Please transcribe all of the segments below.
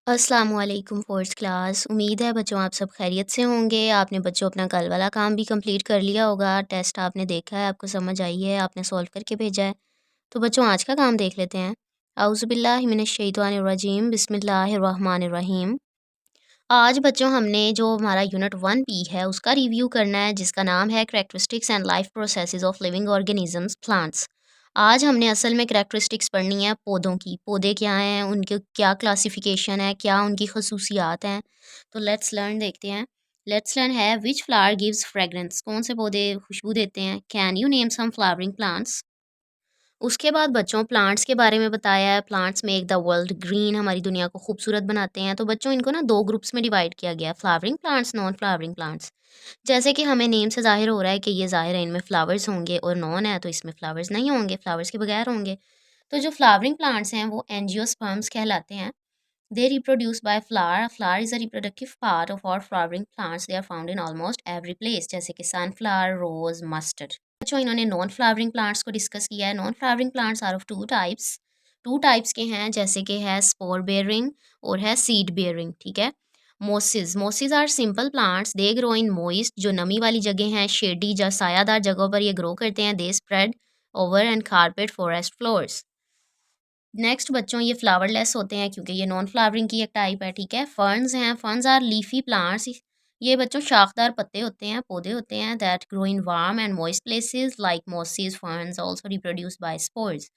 अस्सलामुअलैकुम fourth class. उम्मीद है बच्चों आप सब खैरियत से होंगे। आपने बच्चों अपना कल वाला काम भी कंप्लीट कर लिया होगा। टेस्ट आपने देखा है, आपको समझ आई है, आपने सॉल्व करके भेजा है। तो बच्चों आज का काम देख लेते हैं। औज़ुबिल्लाहि मिनश्शैतानिर्रजीम बिस्मिल्लाहिर्रहमानिर्रहीम। आज बच्चों हमने जो हमारा यूनिट 1 है उसका रिव्यू करना है, जिसका नाम है characteristics and life processes of living organisms plants. आज हमने असल में करैक्टरिस्टिक्स पढ़नी है पौधों की। पौधे क्या हैं, उनके क्या क्लासिफिकेशन है, क्या उनकी खसूसियात हैं। तो लेट्स लर्न देखते हैं। लेट्स लर्न है विच फ्लावर गिव्स फ्रेगरेंस, कौन से पौधे खुशबू देते हैं। Can you name some flowering plants. उसके बाद बच्चों प्लांट्स के बारे में बताया है। Plants make the world green, हमारी दुनिया को खूबसूरत बनाते हैं। तो बच्चों इनको ना दो ग्रुप्स में डिवाइड किया गया है, flowering plants, non flowering plants. जैसे कि हमें नेम से ज़ाहिर हो रहा है कि ये ज़ाहिर है इनमें फ्लावर्स होंगे, और नॉन है तो इसमें फ्लावर्स नहीं होंगे, फ्लावर्स के बगैर होंगे। तो जो फ्लावरिंग प्लांट्स हैं वो एंजियोस्पर्म्स कहलाते हैं। They reproduce by flower. Flower is a reproductive part of और flowering plants. They are found in almost every place, जैसे कि सनफ्लावर, रोज, मस्टर्ड। बच्चों इन्होंने नॉन फ्लावरिंग प्लांट्स को डिस्कस किया है। Non flowering plants are of two types के हैं, जैसे कि है स्पोर बेयरिंग और है सीड बेयरिंग। ठीक है। Mosses are simple plants, they grow in moist, जो नमी वाली जगह हैं, शेडी या सायादार जगहों पर ये ग्रो करते हैं। They spread over and carpet forest floors. Next बच्चों ये फ्लावरलेस होते हैं क्योंकि ये नॉन फ्लावरिंग की एक टाइप है। ठीक है। फर्न्स हैं, फर्न्स आर लीफी प्लांट्स। ये बच्चों शाखदार पत्ते होते हैं, पौधे होते हैं, that grow in warm and moist places like mosses. Ferns also reproduce by spores.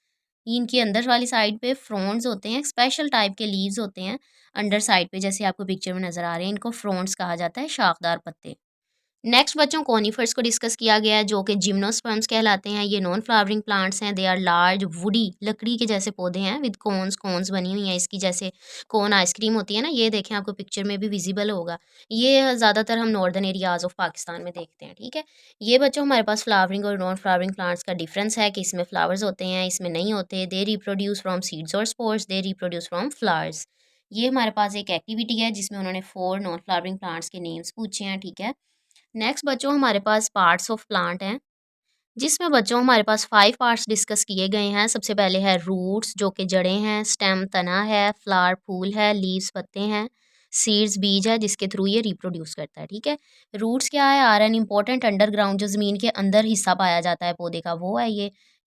इनकी अंदर वाली साइड पे फ्रोन्स होते हैं, स्पेशल टाइप के लीव्स होते हैं अंडर साइड पे, जैसे आपको पिक्चर में नजर आ रहे हैं। इनको फ्रोन्स कहा जाता है, शाखदार पत्ते। नेक्स्ट बच्चों कॉनिफर्स को डिस्कस किया गया है, जो कि जिम्नोस्पर्म्स कहलाते हैं। ये नॉन फ्लावरिंग प्लांट्स हैं। दे आर लार्ज वुडी, लकड़ी के जैसे पौधे हैं, विद कोन्स, कोन्स बनी हुई हैं इसकी, जैसे कोन आइसक्रीम होती है ना, ये देखें आपको पिक्चर में भी विजिबल होगा। ये ज़्यादातर हम नॉर्दर्न एरियाज ऑफ पाकिस्तान में देखते हैं। ठीक है। ये बच्चों हमारे पास फ्लावरिंग और नॉन फ्लावरिंग प्लांट्स का डिफरेंस है कि इसमें फ्लावर्स होते हैं, इसमें नहीं होते। दे रिप्रोड्यूस फ्रॉम सीड्स और spores, they reproduce from flowers. ये हमारे पास एक एक्टिविटी है जिसमें उन्होंने 4 नॉन फ्लावरिंग प्लांट्स के नेम्स पूछे हैं। ठीक है। नेक्स्ट बच्चों हमारे पास पार्ट्स ऑफ प्लांट हैं, जिसमें बच्चों हमारे पास 5 पार्ट्स डिस्कस किए गए हैं। सबसे पहले है रूट्स, जो कि जड़ें हैं। स्टेम तना है। फ्लावर फूल है। लीव्स पत्ते हैं। सीड्स बीज है, जिसके थ्रू ये रिप्रोड्यूस करता है। ठीक है। रूट्स क्या है, आर एन इम्पोर्टेंट अंडरग्राउंड, जो ज़मीन के अंदर हिस्सा पाया जाता है पौधे का, वो है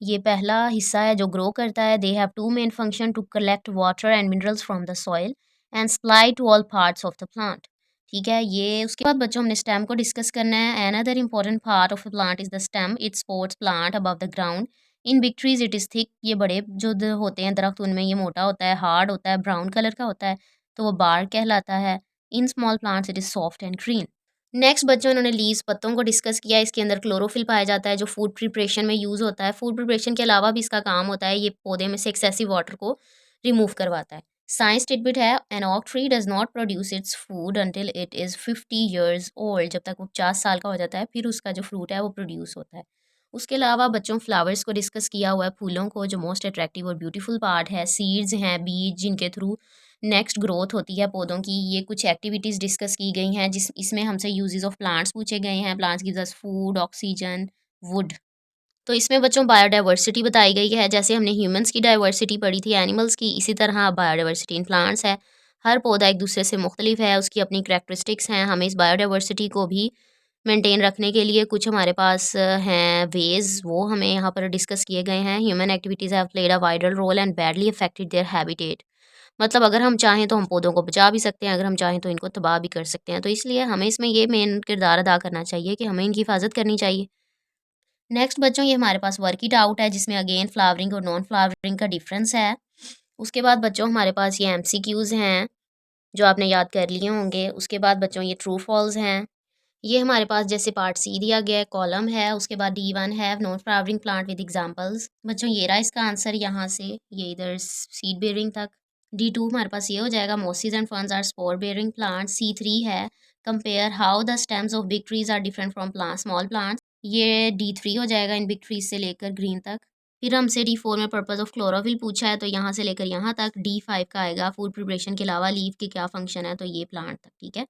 ये पहला हिस्सा है जो ग्रो करता है। They have two main function, to collect water and minerals from the soil and supply to all parts of the plant. ठीक है। ये उसके बाद बच्चों हमने स्टेम को डिस्कस करना है। Another important part of a plant is the stem. It supports plant above the ground. In big trees it is thick. ये बड़े जो होते हैं दरख्त, उनमें ये मोटा होता है, हार्ड होता है, ब्राउन कलर का होता है, तो वो बार्क कहलाता है। In small plants it is soft and green. Next बच्चों इन्होंने लीव्स, पत्तों को डिस्कस किया। इसके अंदर क्लोरोफिल पाया जाता है, जो फूड प्रिपरेशन में यूज़ होता है। फूड प्रिपरेशन के अलावा भी इसका काम होता है, ये पौधे में से एक्सेसिव वाटर को रिमूव करवाता है। साइंस टिडबिट है, an oak tree does not produce its food until it is 50 years old. जब तक वो 50 साल का हो जाता है फिर उसका जो फ्रूट है वो प्रोड्यूस होता है। उसके अलावा बच्चों फ्लावर्स को डिस्कस किया हुआ है, फूलों को, जो मोस्ट अट्रैक्टिव और ब्यूटीफुल पार्ट है। सीड्स हैं, बीज, जिनके थ्रू नेक्स्ट ग्रोथ होती है पौधों की। ये कुछ एक्टिविटीज़ डिस्कस की गई हैं, जिस इसमें हमसे यूजेस ऑफ प्लांट्स पूछे गए हैं। Plants gives us food, oxygen, would. तो इसमें बच्चों बायोडाइवर्सिटी बताई गई है। जैसे हमने ह्यूमंस की डाइवर्सिटी पढ़ी थी, एनिमल्स की, इसी तरह बायोडाइवर्सिटी इन प्लांट्स है। हर पौधा एक दूसरे से मुख्तलिफ है, उसकी अपनी करैक्टरिस्टिक्स हैं। हमें इस बायोडाइवर्सिटी को भी मेंटेन रखने के लिए कुछ हमारे पास हैं वेज़, वो हमें यहाँ पर डिस्कस किए गए हैं। Human activities have played a vital role and badly affected their habitat. मतलब अगर हम चाहें तो हम पौधों को बचा भी सकते हैं, अगर हम चाहें तो इनको तबाह भी कर सकते हैं। तो इसलिए हमें इसमें ये मेन किरदार अदा करना चाहिए कि हमें इनकी हिफाजत करनी चाहिए। नेक्स्ट बच्चों ये हमारे पास वर्क इट आउट है, जिसमें अगेन फ्लावरिंग और नॉन फ्लावरिंग का डिफरेंस है। उसके बाद बच्चों हमारे पास ये एमसीक्यूज़ हैं, जो आपने याद कर लिए होंगे। उसके बाद बच्चों ये ट्रू फॉल्स हैं। ये हमारे पास जैसे पार्ट सी दिया गया है, कॉलम है। उसके बाद D1 है non flowering plant with examples. बच्चों ये रहा इसका आंसर, यहाँ से ये इधर सीड बेयरिंग तक। D2 हमारे पास ये हो जाएगा, mosses and ferns are spore bearing plant. C3 है, compare how the stems of big trees are different from plant small plants. ये D3 हो जाएगा, इन बिग ट्रीज से लेकर ग्रीन तक। फिर हमसे D4 में पर्पस ऑफ क्लोरोफिल पूछा है, तो यहाँ से लेकर यहाँ तक। D5 का आएगा फूड प्रिपरेशन के अलावा लीव के क्या फंक्शन है, तो ये प्लांट तक। ठीक है।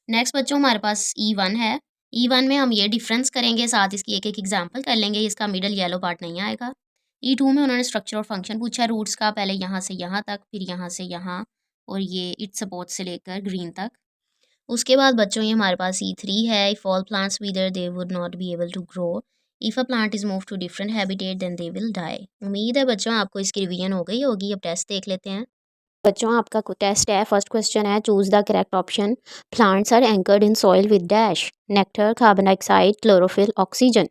नेक्स्ट बच्चों हमारे पास E1 है। E1 में हम ये डिफरेंस करेंगे, साथ इसकी एक एक एग्जांपल कर लेंगे। इसका मिडल येलो पार्ट नहीं आएगा। E2 में उन्होंने स्ट्रक्चर और फंक्शन पूछा है रूट्स का, पहले यहाँ से यहाँ तक, फिर यहाँ से यहाँ, और ये इट सपोर्ट से लेकर ग्रीन तक। उसके बाद बच्चों ये हमारे पास E3 है, if all plants whether they would not be able to grow, if a plant is move to different habitat then they will die. उम्मीद है बच्चों आपको इसकी रिवीजन हो गई होगी। अब टेस्ट देख लेते हैं। बच्चों आपका टेस्ट है। फर्स्ट क्वेश्चन है, choose the correct option. Plants are anchored in soil with dash, nectar, carbon dioxide, chlorophyll, oxygen.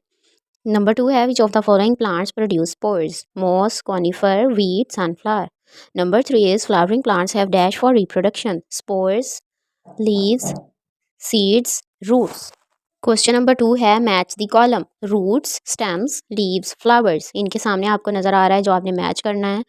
Number 2 है, which of the following plants produce spores, moss, conifer, wheat, sunflower. Number 3 is flowering plants have dash for reproduction, spores, leaves, seeds, roots. Question number 2 है, match the column, roots, stems, leaves, flowers. इनके सामने आपको नजर आ रहा है जो आपने match करना है।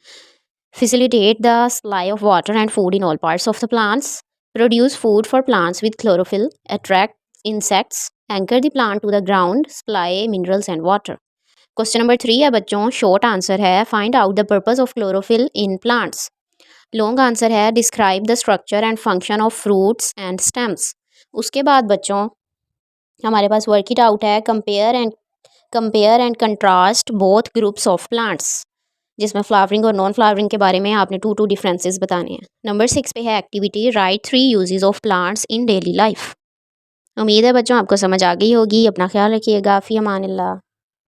Facilitate the supply of water and food in all parts of the plants, produce food for plants with chlorophyll, attract insects, anchor the plant to the ground, supply minerals and water. Question number 3 है बच्चों, short answer है, find out the purpose of chlorophyll in plants. Long answer है, describe the structure and function of fruits and stems. उसके बाद बच्चों हमारे पास work it out है, compare and contrast both groups of plants, जिसमें flowering और नॉन फ्लावरिंग के बारे में आपने टू डिफरेंसेस बताने हैं। नंबर 6 पे है activity, right 3 uses of plants in daily life. उम्मीद है बच्चों आपको समझ आ गई होगी। अपना ख्याल रखिएगा। फ़ी अमान अल्लाह।